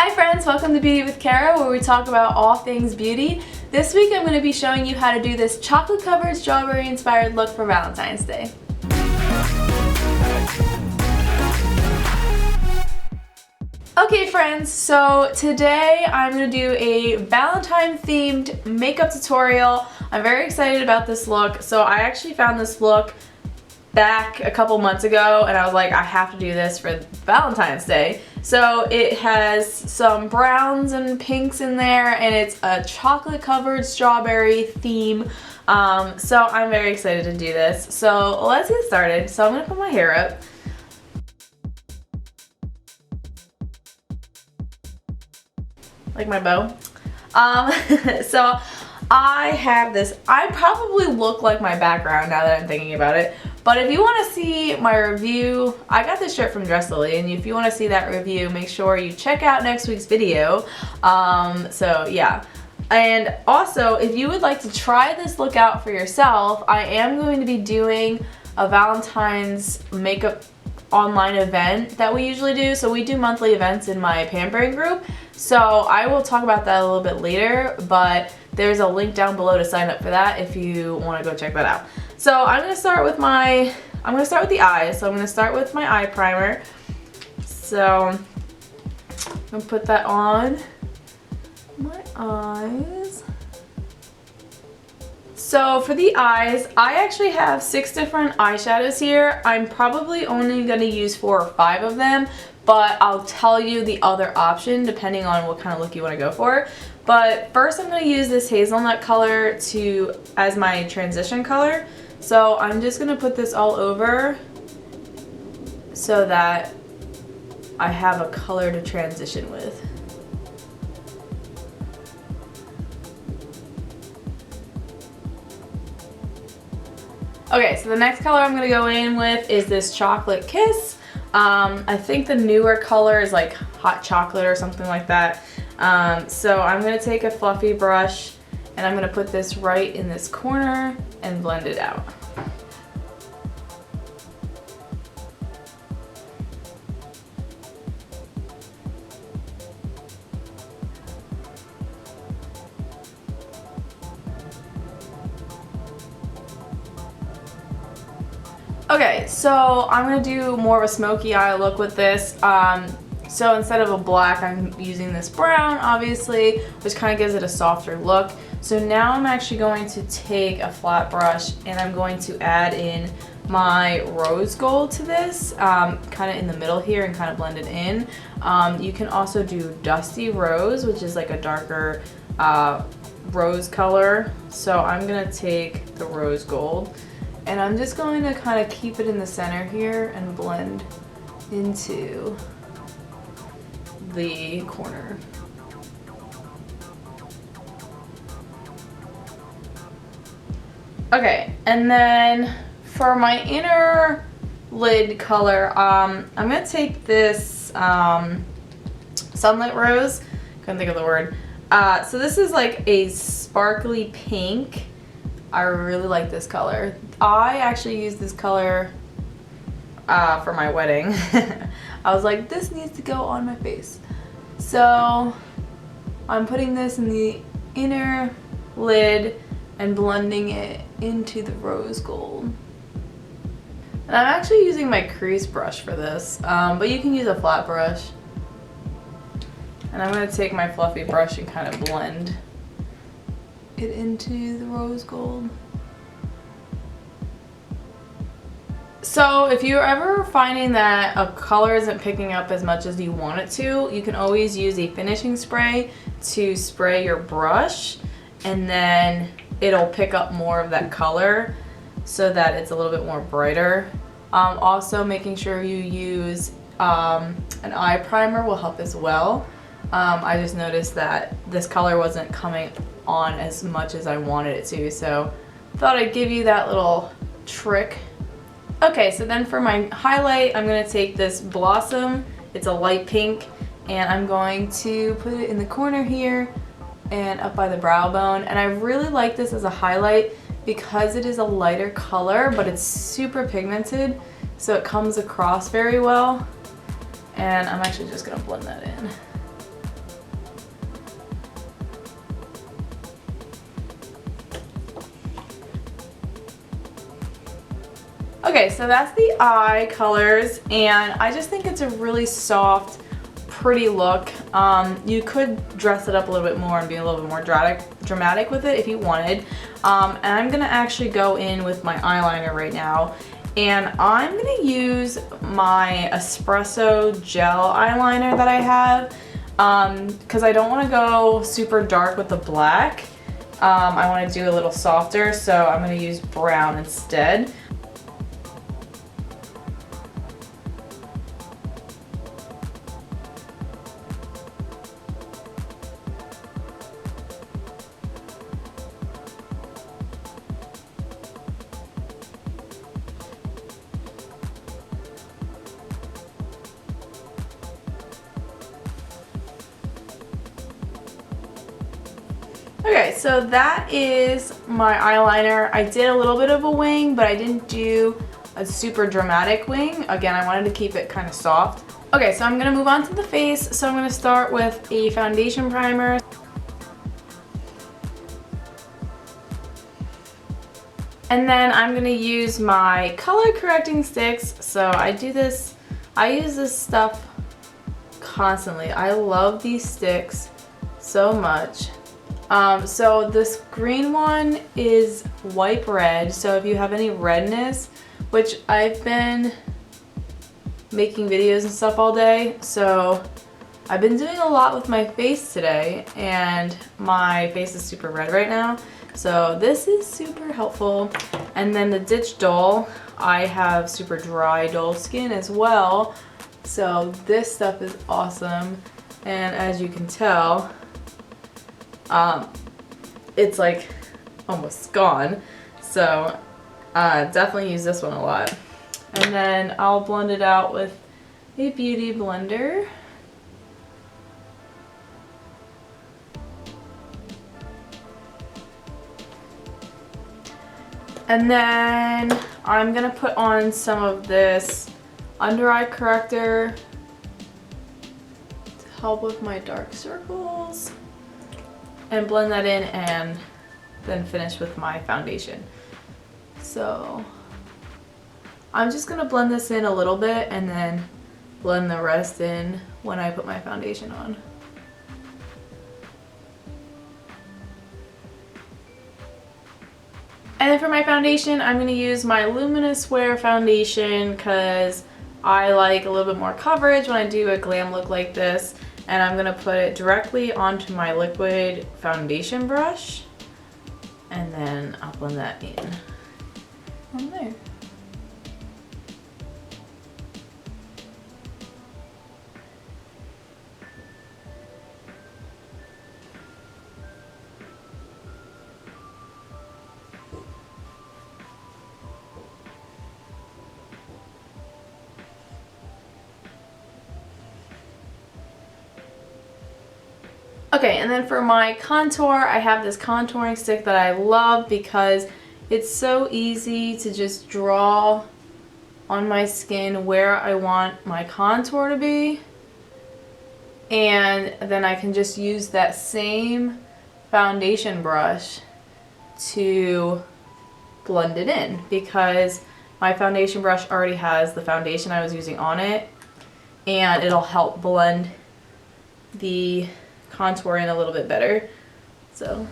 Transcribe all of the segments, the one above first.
Hi friends, welcome to Beauty with Karah, where we talk about all things beauty. This week I'm going to be showing you how to do this chocolate covered strawberry inspired look for Valentine's Day. Okay friends, so today I'm going to do a Valentine themed makeup tutorial. I'm very excited about this look. So I actually found this look back a couple months ago and I was like, I have to do this for Valentine's Day. So it has some browns and pinks in there and it's a chocolate covered strawberry theme. So I'm very excited to do this. So let's get started. So I'm gonna put my hair up. Like my bow. So I have this, I probably look like my background now that I'm thinking about it. But if you want to see my review, I got this shirt from Dresslily, and if you want to see that review, make sure you check out next week's video. So yeah. And also, if you would like to try this look out for yourself, I am going to be doing a Valentine's makeup online event that we usually do. So we do monthly events in my pampering group. So I will talk about that a little bit later, but there's a link down below to sign up for that if you want to go check that out. So I'm going to start with the eyes. So I'm going to start with my eye primer. So I'm going to put that on my eyes. So for the eyes, I actually have 6 different eyeshadows here. I'm probably only going to use 4 or 5 of them, but I'll tell you the other option depending on what kind of look you want to go for. But first I'm going to use this hazelnut color as my transition color. So I'm just going to put this all over so that I have a color to transition with. Okay, so the next color I'm going to go in with is this Chocolate Kiss. I think the newer color is like hot chocolate or something like that. So I'm going to take a fluffy brush and I'm going to put this right in this corner and blend it out. Okay, so I'm going to do more of a smoky eye look with this. So instead of a black, I'm using this brown, obviously, which kind of gives it a softer look. So now I'm actually going to take a flat brush and I'm going to add in my rose gold to this, kind of in the middle here and kind of blend it in. You can also do Dusty Rose, which is like a darker rose color. So I'm going to take the rose gold and I'm just going to kind of keep it in the center here and blend into the corner. Okay, and then for my inner lid color, I'm going to take this Sunlit Rose. Couldn't think of the word. So this is like a sparkly pink. I really like this color. I actually used this color for my wedding. I was like, this needs to go on my face. So I'm putting this in the inner lid and blending it into the rose gold. And I'm actually using my crease brush for this, but you can use a flat brush. And I'm going to take my fluffy brush and kind of blend it into the rose gold. So if you're ever finding that a color isn't picking up as much as you want it to, you can always use a finishing spray to spray your brush and then it'll pick up more of that color so that it's a little bit more brighter. Also making sure you use an eye primer will help as well. I just noticed that this color wasn't coming on as much as I wanted it to, so thought I'd give you that little trick. Okay, so then for my highlight, I'm going to take this Blossom. It's a light pink, and I'm going to put it in the corner here and up by the brow bone. And I really like this as a highlight because it is a lighter color, but it's super pigmented, so it comes across very well. And I'm actually just going to blend that in. Okay, so that's the eye colors, and I just think it's a really soft, pretty look. You could dress it up a little bit more and be a little bit more dramatic with it if you wanted. And I'm gonna actually go in with my eyeliner right now, and I'm gonna use my espresso gel eyeliner that I have, because I don't want to go super dark with the black. I want to do a little softer, so I'm going to use brown instead. Okay, so that is my eyeliner. I did a little bit of a wing, but I didn't do a super dramatic wing. Again, I wanted to keep it kind of soft. Okay, so I'm gonna move on to the face. So I'm gonna start with a foundation primer. And then I'm gonna use my color correcting sticks. So I use this stuff constantly. I love these sticks so much. So this green one is wipe red, so if you have any redness, which I've been making videos and stuff all day, so I've been doing a lot with my face today, and my face is super red right now, so this is super helpful. And then the Ditch Dull, I have super dry, dull skin as well, so this stuff is awesome, and as you can tell, it's like almost gone, so definitely use this one a lot. And then I'll blend it out with a beauty blender. And then I'm gonna put on some of this under eye corrector to help with my dark circles, and blend that in, and then finish with my foundation. So I'm just gonna blend this in a little bit and then blend the rest in when I put my foundation on. And then for my foundation, I'm gonna use my Luminous Wear foundation because I like a little bit more coverage when I do a glam look like this. And I'm gonna put it directly onto my liquid foundation brush, and then I'll blend that in on there. Okay, and then for my contour, I have this contouring stick that I love because it's so easy to just draw on my skin where I want my contour to be. And then I can just use that same foundation brush to blend it in because my foundation brush already has the foundation I was using on it, and it'll help blend the contour in a little bit better. So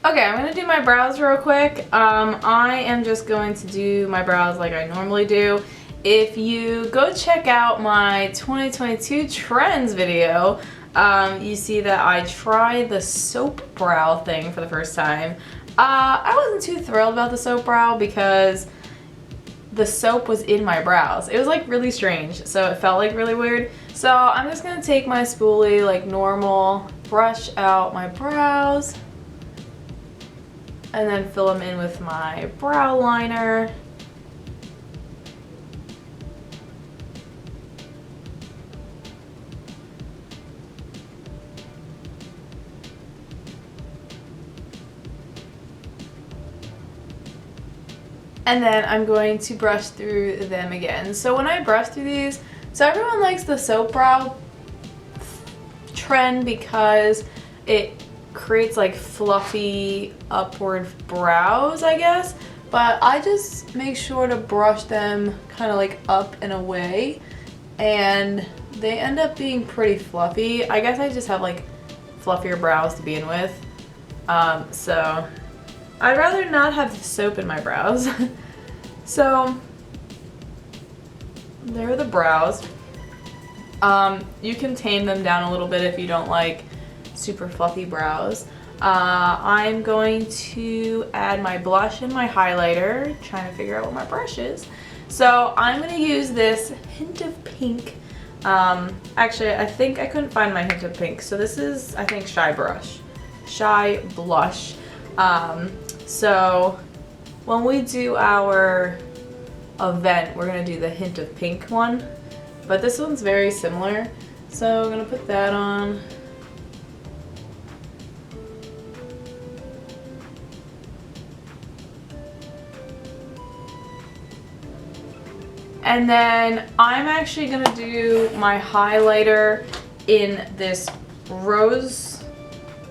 okay, I'm gonna do my brows real quick. I am just going to do my brows like I normally do. If you go check out my 2022 trends video, you see that I tried the soap brow thing for the first time. I wasn't too thrilled about the soap brow because the soap was in my brows. It was like really strange, so it felt like really weird. So I'm just gonna take my spoolie like normal, brush out my brows, and then fill them in with my brow liner. And then I'm going to brush through them again. So when I brush through these, so everyone likes the soap brow trend because it creates like fluffy upward brows, I guess. But I just make sure to brush them kind of like up and away, and they end up being pretty fluffy. I guess I just have like fluffier brows to begin with. So I'd rather not have soap in my brows. So there are the brows. You can tame them down a little bit if you don't like super fluffy brows. I'm going to add my blush and my highlighter, trying to figure out what my brush is. So I'm going to use this hint of pink. Actually, I think I couldn't find my hint of pink, so this is, I think, Shy Blush. So when we do our event, we're going to do the hint of pink one, but this one's very similar. So I'm going to put that on. And then I'm actually going to do my highlighter in this rose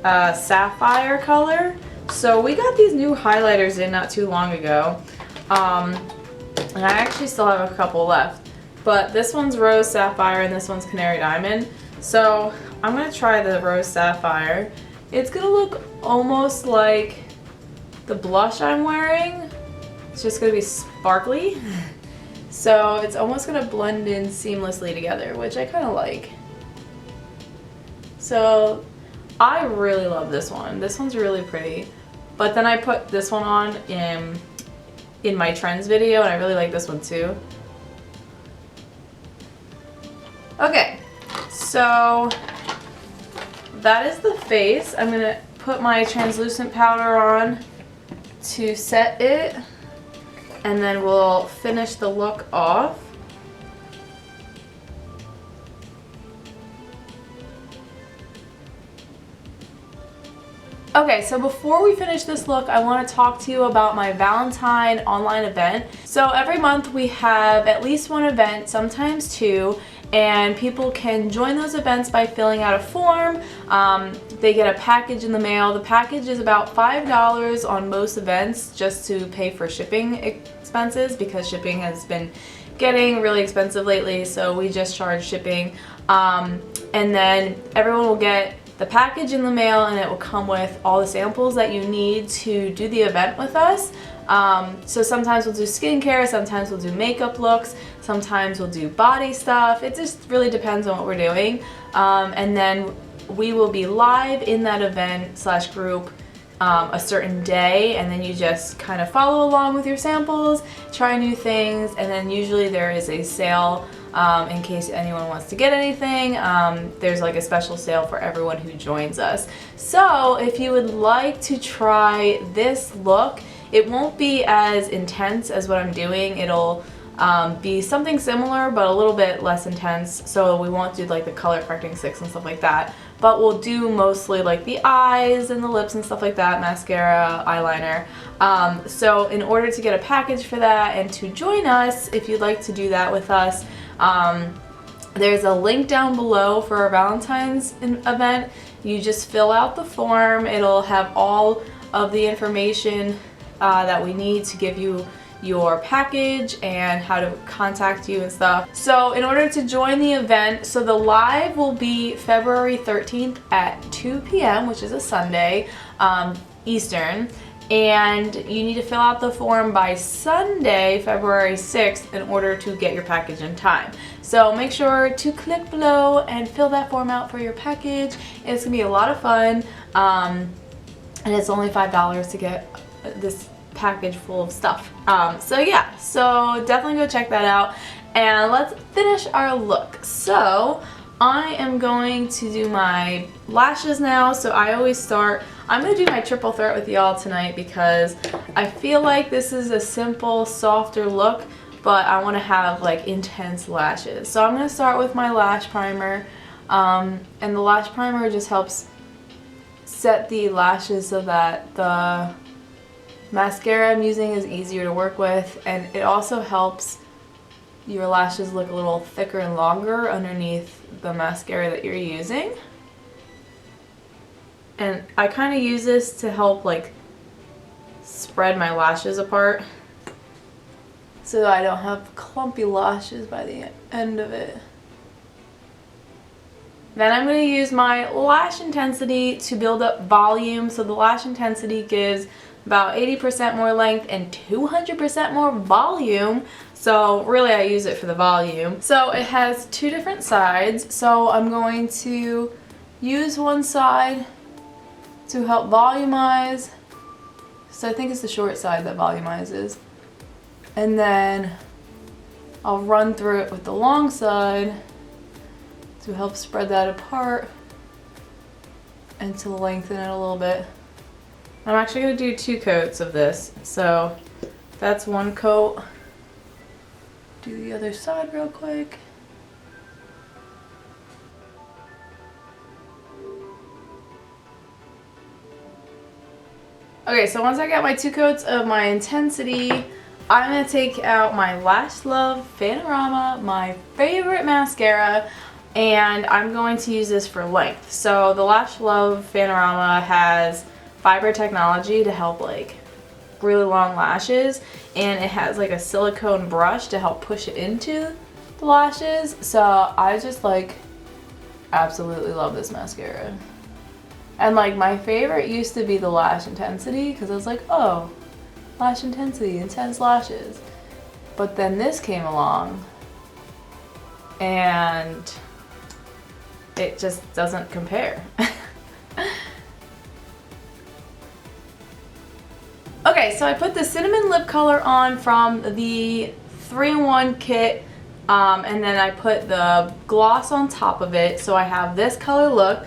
sapphire color. So we got these new highlighters in not too long ago. And I actually still have a couple left. But this one's rose sapphire and this one's canary diamond. So I'm going to try the rose sapphire. It's going to look almost like the blush I'm wearing. It's just going to be sparkly. So it's almost going to blend in seamlessly together, which I kind of like. So I really love this one. This one's really pretty. But then I put this one on in my trends video, and I really like this one too. Okay, so that is the face. I'm going to put my translucent powder on to set it, and then we'll finish the look off. Okay, so before we finish this look, I want to talk to you about my Valentine online event. So every month we have at least one event, sometimes two, and people can join those events by filling out a form. They get a package in the mail. The package is about $5 on most events just to pay for shipping expenses, because shipping has been getting really expensive lately, so we just charge shipping. And then everyone will get the package in the mail, and it will come with all the samples that you need to do the event with us. So sometimes we'll do skincare, sometimes we'll do makeup looks, sometimes we'll do body stuff. It just really depends on what we're doing. And then we will be live in that event / group a certain day, and then you just kind of follow along with your samples, try new things, and then usually there is a sale in case anyone wants to get anything. There's like a special sale for everyone who joins us. So if you would like to try this look, it won't be as intense as what I'm doing. It'll be something similar but a little bit less intense, so we won't do like the color correcting sticks and stuff like that, but we'll do mostly like the eyes and the lips and stuff like that, mascara, eyeliner. So in order to get a package for that and to join us, if you'd like to do that with us, there's a link down below for our Valentine's event. You just fill out the form. It'll have all of the information that we need to give you your package and how to contact you and stuff. So in order to join the event, so the live will be February 13th at 2 p.m., which is a Sunday, Eastern. And you need to fill out the form by Sunday, February 6th, in order to get your package in time. So make sure to click below and fill that form out for your package. It's gonna be a lot of fun, and it's only $5 to get this package full of stuff. So yeah, so definitely go check that out, and let's finish our look. So I am going to do my lashes now. So I always start, I'm going to do my triple threat with y'all tonight because I feel like this is a simple, softer look, but I want to have like intense lashes. So I'm going to start with my lash primer, and the lash primer just helps set the lashes so that the mascara I'm using is easier to work with, and it also helps your lashes look a little thicker and longer underneath the mascara that you're using. And I kind of use this to help like spread my lashes apart so that I don't have clumpy lashes by the end of it. Then I'm going to use my lash intensity to build up volume. So the lash intensity gives about 80% more length and 200% more volume. So really I use it for the volume. So it has two different sides. So I'm going to use one side to help volumize. So I think it's the short side that volumizes. And then I'll run through it with the long side to help spread that apart and to lengthen it a little bit. I'm actually going to do 2 coats of this. So that's 1 coat. Do the other side real quick. Okay, so once I got my 2 coats of my intensity, I'm going to take out my Lash Love Panorama, my favorite mascara, and I'm going to use this for length. So the Lash Love Panorama has fiber technology to help like really long lashes, and it has like a silicone brush to help push it into the lashes. So I just like absolutely love this mascara. And like my favorite used to be the Lash Intensity, because I was like, oh, Lash Intensity, intense lashes. But then this came along and it just doesn't compare. Okay, so I put the cinnamon lip color on from the 3-in-1 kit, and then I put the gloss on top of it, so I have this color look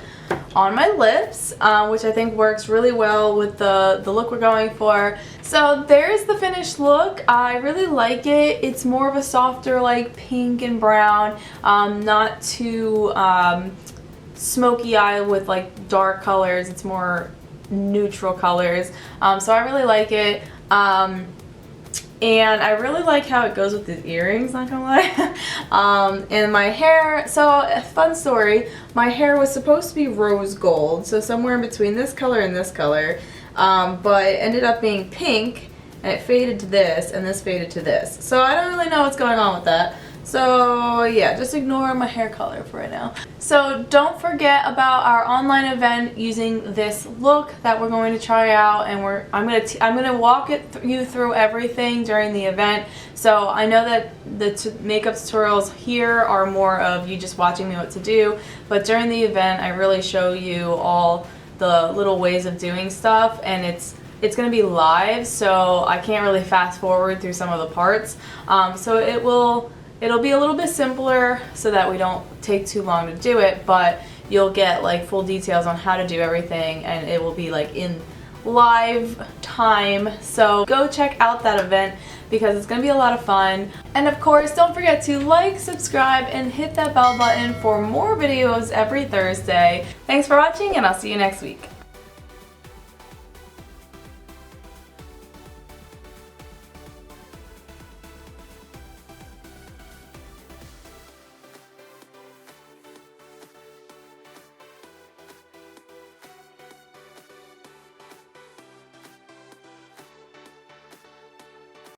on my lips, which I think works really well with the look we're going for. So there's the finished look. I really like it. It's more of a softer like pink and brown, not too smoky eye with like dark colors. It's more neutral colors. So I really like it. And I really like how it goes with the earrings, not gonna lie. And my hair, so a fun story, my hair was supposed to be rose gold, so somewhere in between this color and this color, but it ended up being pink, and it faded to this, and this faded to this. So I don't really know what's going on with that. So yeah, just ignore my hair color for right now. So don't forget about our online event using this look that we're going to try out, and I'm gonna walk you through everything during the event. So I know that the makeup tutorials here are more of you just watching me what to do, but during the event I really show you all the little ways of doing stuff, and it's going to be live, so I can't really fast forward through some of the parts. So it'll be a little bit simpler so that we don't take too long to do it, but you'll get like full details on how to do everything, and it will be like in live time. So go check out that event because it's going to be a lot of fun. And of course, don't forget to like, subscribe, and hit that bell button for more videos every Thursday. Thanks for watching, and I'll see you next week.